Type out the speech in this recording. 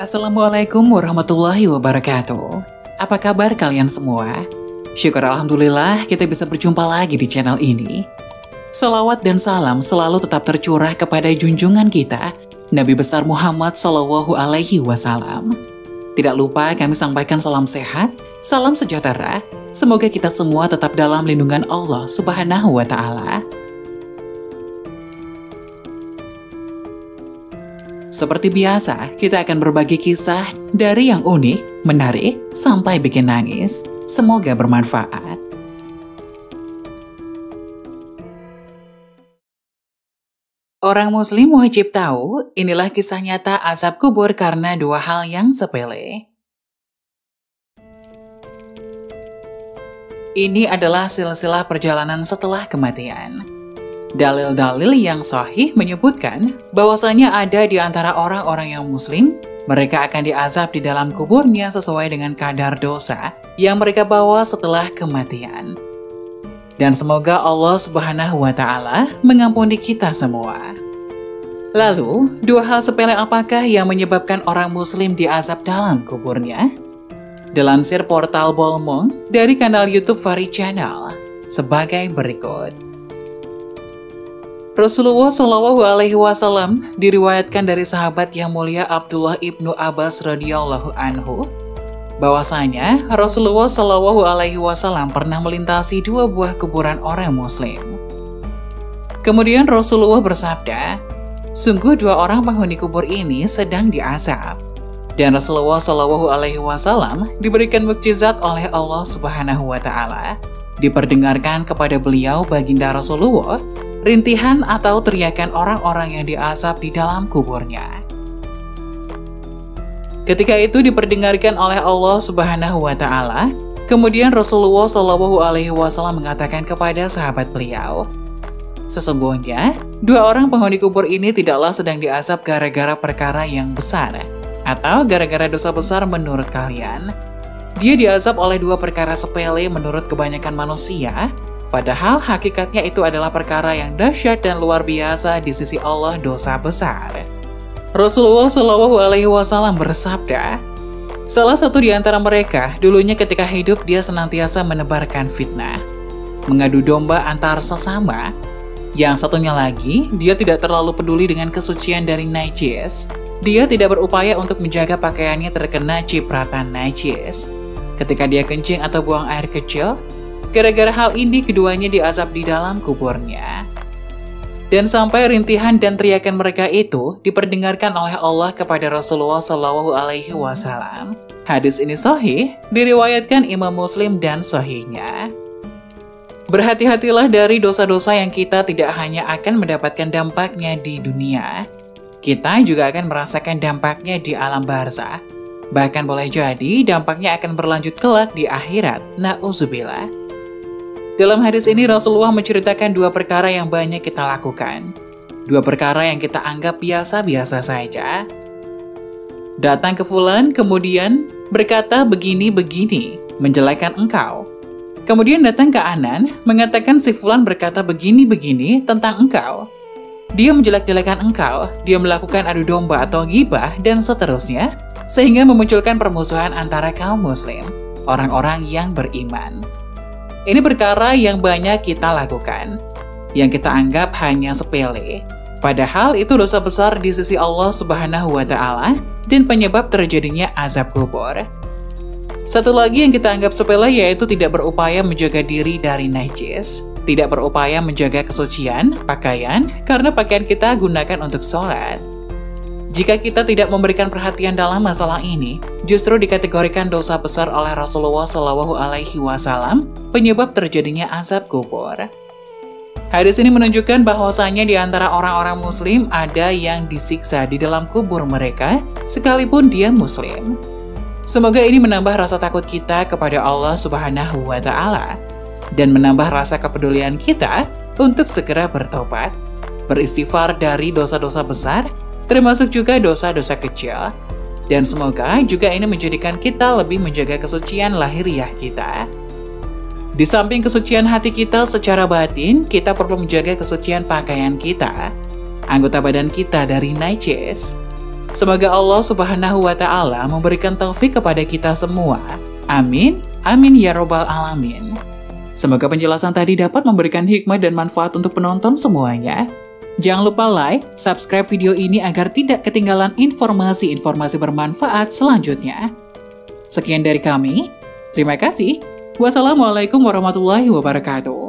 Assalamualaikum warahmatullahi wabarakatuh. Apa kabar kalian semua? Syukur alhamdulillah kita bisa berjumpa lagi di channel ini. Salawat dan salam selalu tetap tercurah kepada junjungan kita, Nabi besar Muhammad Shallallahu Alaihi Wasallam. Tidak lupa kami sampaikan salam sehat, salam sejahtera. Semoga kita semua tetap dalam lindungan Allah Subhanahu wa Ta'ala. Seperti biasa, kita akan berbagi kisah dari yang unik, menarik, sampai bikin nangis. Semoga bermanfaat. Orang muslim wajib tahu, inilah kisah nyata azab kubur karena dua hal yang sepele. Ini adalah silsilah perjalanan setelah kematian. Dalil-dalil yang sahih menyebutkan bahwasanya ada di antara orang-orang yang muslim, mereka akan diazab di dalam kuburnya sesuai dengan kadar dosa yang mereka bawa setelah kematian. Dan semoga Allah Subhanahu wa Ta'ala mengampuni kita semua. Lalu, dua hal sepele apakah yang menyebabkan orang muslim diazab dalam kuburnya? Dilansir portal Bolmong dari kanal YouTube Fari Channel sebagai berikut. Rasulullah Shallallahu Alaihi Wasallam diriwayatkan dari sahabat yang mulia Abdullah ibnu Abbas radhiyallahu anhu bahwasanya Rasulullah Shallallahu Alaihi Wasallam pernah melintasi dua buah kuburan orang Muslim. Kemudian Rasulullah bersabda, sungguh dua orang penghuni kubur ini sedang diazab. Dan Rasulullah Shallallahu Alaihi Wasallam diberikan mukjizat oleh Allah Subhanahu Wa Taala. Diperdengarkan kepada beliau baginda Rasulullah rintihan atau teriakan orang-orang yang diazab di dalam kuburnya. Ketika itu diperdengarkan oleh Allah Subhanahu wa Ta'ala, kemudian Rasulullah Shallallahu Alaihi Wasallam mengatakan kepada sahabat beliau, sesungguhnya dua orang penghuni kubur ini tidaklah sedang diazab gara-gara perkara yang besar atau gara-gara dosa besar menurut kalian. Dia diazab oleh dua perkara sepele menurut kebanyakan manusia, padahal hakikatnya itu adalah perkara yang dahsyat dan luar biasa di sisi Allah, dosa besar. Rasulullah Shallallahu Alaihi Wasallam bersabda, salah satu di antara mereka dulunya ketika hidup dia senantiasa menebarkan fitnah, mengadu domba antar sesama. Yang satunya lagi, dia tidak terlalu peduli dengan kesucian dari najis. Dia tidak berupaya untuk menjaga pakaiannya terkena cipratan najis. Ketika dia kencing atau buang air kecil, gara-gara hal ini keduanya diazab di dalam kuburnya. Dan sampai rintihan dan teriakan mereka itu diperdengarkan oleh Allah kepada Rasulullah Shallallahu Alaihi Wasallam. Hadis ini sahih, diriwayatkan Imam Muslim dan sahihnya. Berhati-hatilah dari dosa-dosa yang kita tidak hanya akan mendapatkan dampaknya di dunia, kita juga akan merasakan dampaknya di alam barzakh. Bahkan boleh jadi dampaknya akan berlanjut kelak di akhirat. Na'udzubillah. Dalam hadis ini Rasulullah menceritakan dua perkara yang banyak kita lakukan. Dua perkara yang kita anggap biasa-biasa saja. Datang ke fulan kemudian berkata begini-begini, menjelekan engkau. Kemudian datang ke Anan, mengatakan si fulan berkata begini-begini tentang engkau. Dia menjelek-jelekan engkau, dia melakukan adu domba atau ghibah dan seterusnya, sehingga memunculkan permusuhan antara kaum muslim, orang-orang yang beriman. Ini perkara yang banyak kita lakukan, yang kita anggap hanya sepele. Padahal itu dosa besar di sisi Allah Subhanahu wa Ta'ala dan penyebab terjadinya azab kubur. Satu lagi yang kita anggap sepele yaitu tidak berupaya menjaga diri dari najis, tidak berupaya menjaga kesucian pakaian karena pakaian kita gunakan untuk sholat. Jika kita tidak memberikan perhatian dalam masalah ini, justru dikategorikan dosa besar oleh Rasulullah Shallallahu Alaihi Wasallam, penyebab terjadinya azab kubur. Hadis ini menunjukkan bahwasanya di antara orang-orang muslim ada yang disiksa di dalam kubur mereka, sekalipun dia muslim. Semoga ini menambah rasa takut kita kepada Allah Subhanahu wa Ta'ala dan menambah rasa kepedulian kita untuk segera bertobat, beristighfar dari dosa-dosa besar, termasuk juga dosa-dosa kecil. Dan semoga juga ini menjadikan kita lebih menjaga kesucian lahiriah kita. Di samping kesucian hati kita secara batin, kita perlu menjaga kesucian pakaian kita, anggota badan kita dari najis. Semoga Allah Subhanahu wa Ta'ala memberikan taufik kepada kita semua. Amin, amin ya robbal alamin. Semoga penjelasan tadi dapat memberikan hikmah dan manfaat untuk penonton semuanya. Jangan lupa like, subscribe video ini agar tidak ketinggalan informasi-informasi bermanfaat selanjutnya. Sekian dari kami, terima kasih. Wassalamualaikum warahmatullahi wabarakatuh.